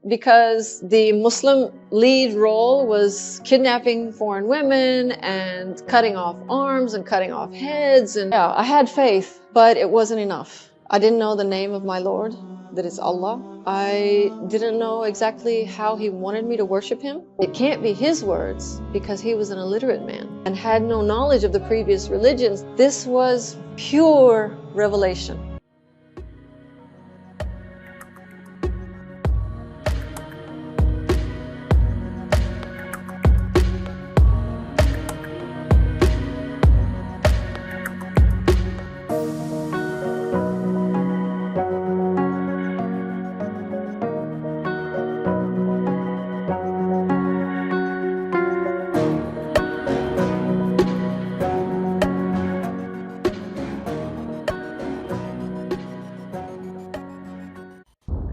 because the Muslim lead role was kidnapping foreign women and cutting off arms and cutting off heads. And yeah, I had faith, but it wasn't enough. I didn't know the name of my Lord, that is Allah. I didn't know exactly how He wanted me to worship Him. It can't be His words because He was an illiterate man and had no knowledge of the previous religions. This was pure revelation.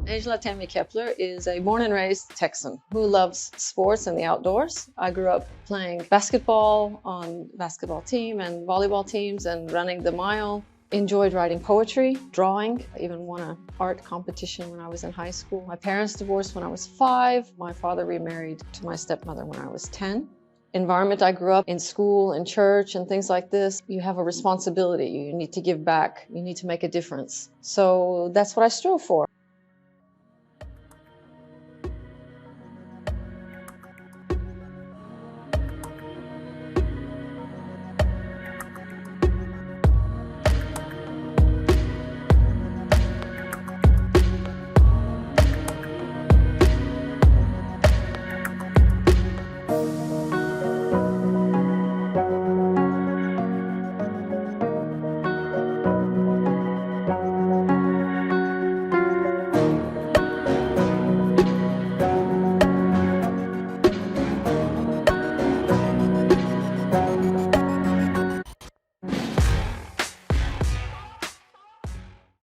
Angela Tammy Kepler is a born and raised Texan who loves sports and the outdoors. I grew up playing basketball on basketball team and volleyball teams and running the mile. Enjoyed writing poetry, drawing. I even won an art competition when I was in high school. My parents divorced when I was 5. My father remarried to my stepmother when I was 10. Environment I grew up in, school and church and things like this, you have a responsibility. You need to give back. You need to make a difference. So that's what I strove for.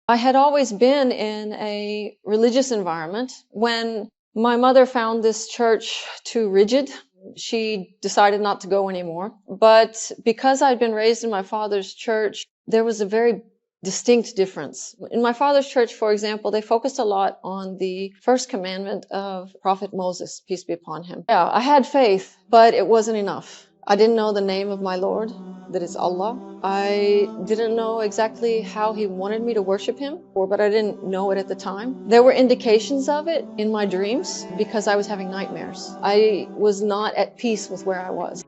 I had always been in a religious environment. When my mother found this church too rigid, she decided not to go anymore. But because I'd been raised in my father's church, there was a very distinct difference. In my father's church, for example, they focused a lot on the first commandment of Prophet Moses, peace be upon him. Yeah, I had faith, but it wasn't enough. I didn't know the name of my Lord, that is Allah. I didn't know exactly how He wanted me to worship Him, but I didn't know it at the time. There were indications of it in my dreams because I was having nightmares. I was not at peace with where I was.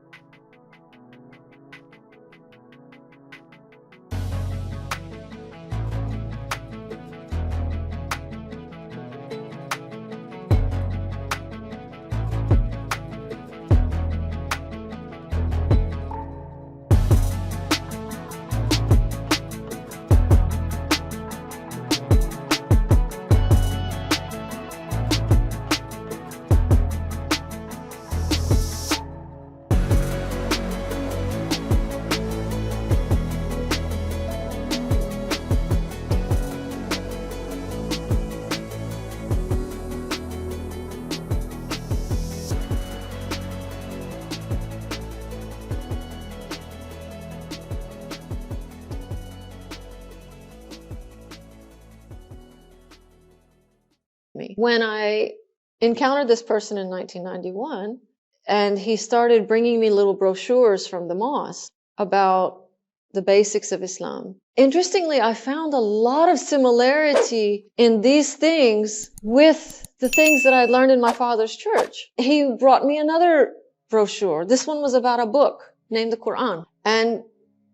When I encountered this person in 1991, and he started bringing me little brochures from the mosque about the basics of Islam. Interestingly, I found a lot of similarity in these things with the things that I'd learned in my father's church. He brought me another brochure. This one was about a book named the Quran. And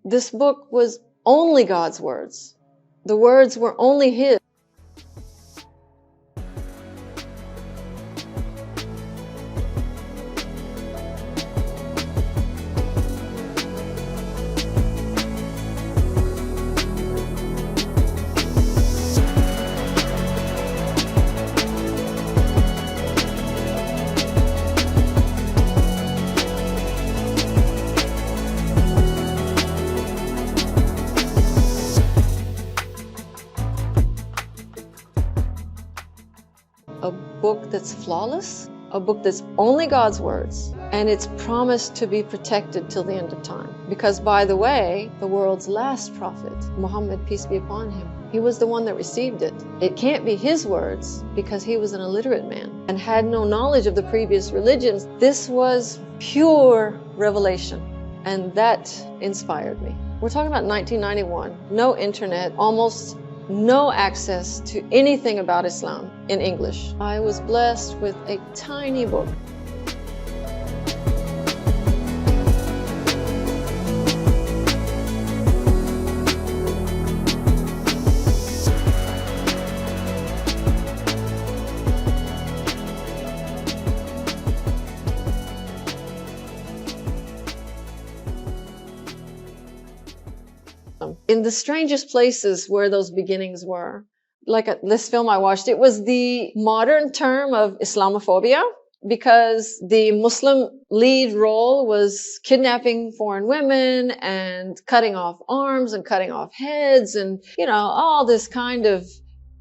this book was only God's words. The words were only His. A book that's flawless, a book that's only God's words, and it's promised to be protected till the end of time. Because, by the way, the world's last prophet, Muhammad, peace be upon him, He was the one that received it. It can't be his words because he was an illiterate man and had no knowledge of the previous religions. This was pure revelation, and that inspired me. We're talking about 1991, no internet, almost no access to anything about Islam in English. I was blessed with a tiny book. In the strangest places where those beginnings were. Like this film I watched, it was the modern term of Islamophobia because the Muslim lead role was kidnapping foreign women and cutting off arms and cutting off heads and, all this kind of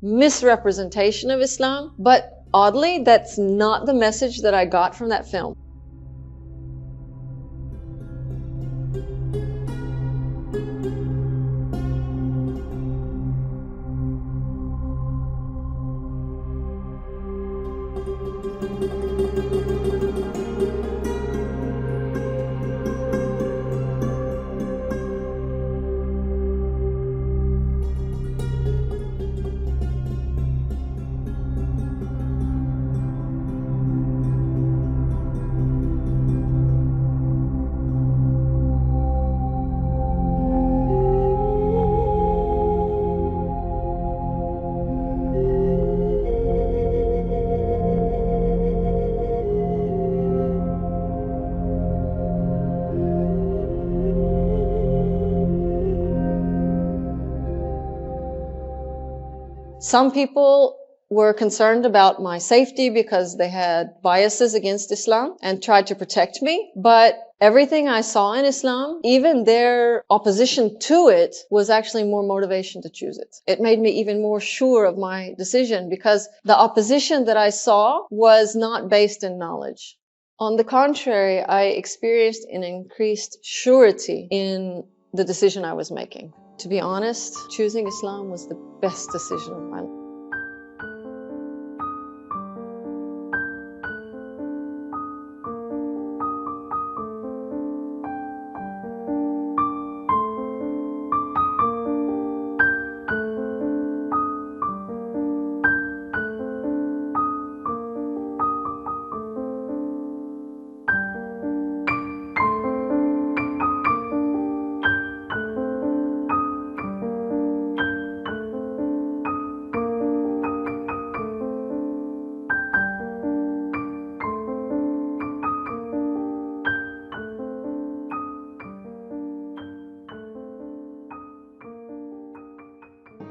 misrepresentation of Islam. But oddly, that's not the message that I got from that film. Some people were concerned about my safety because they had biases against Islam and tried to protect me. But everything I saw in Islam, even their opposition to it, was actually more motivation to choose it. It made me even more sure of my decision because the opposition that I saw was not based in knowledge. On the contrary, I experienced an increased surety in the decision I was making. To be honest, choosing Islam was the best decision of my life.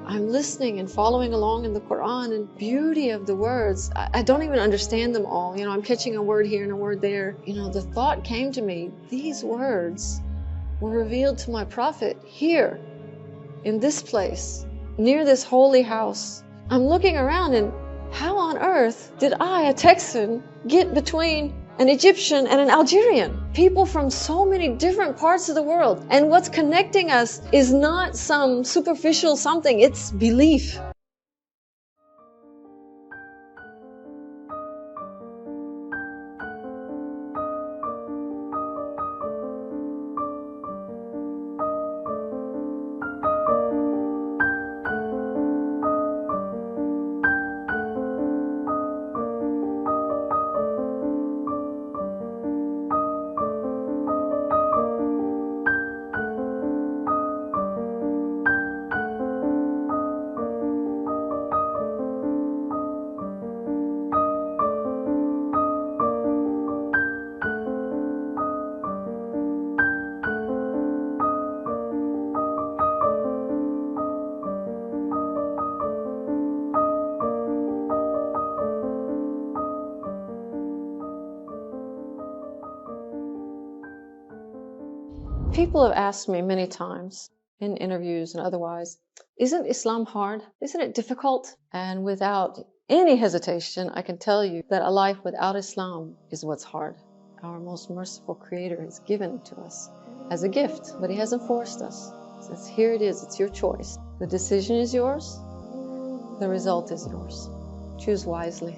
I'm listening and following along in the Quran and beauty of the words. I don't even understand them all. I'm catching a word here and a word there. The thought came to me, these words were revealed to my Prophet here, in this place, near this holy house. I'm looking around and how on earth did I, a Texan, get between an Egyptian and an Algerian? People from so many different parts of the world. And what's connecting us is not some superficial something, it's belief. People have asked me many times in interviews and otherwise, isn't Islam hard? Isn't it difficult? And without any hesitation, I can tell you that a life without Islam is what's hard. Our most merciful Creator has given it to us as a gift, but He hasn't forced us. He says, here it is, it's your choice. The decision is yours. The result is yours. Choose wisely.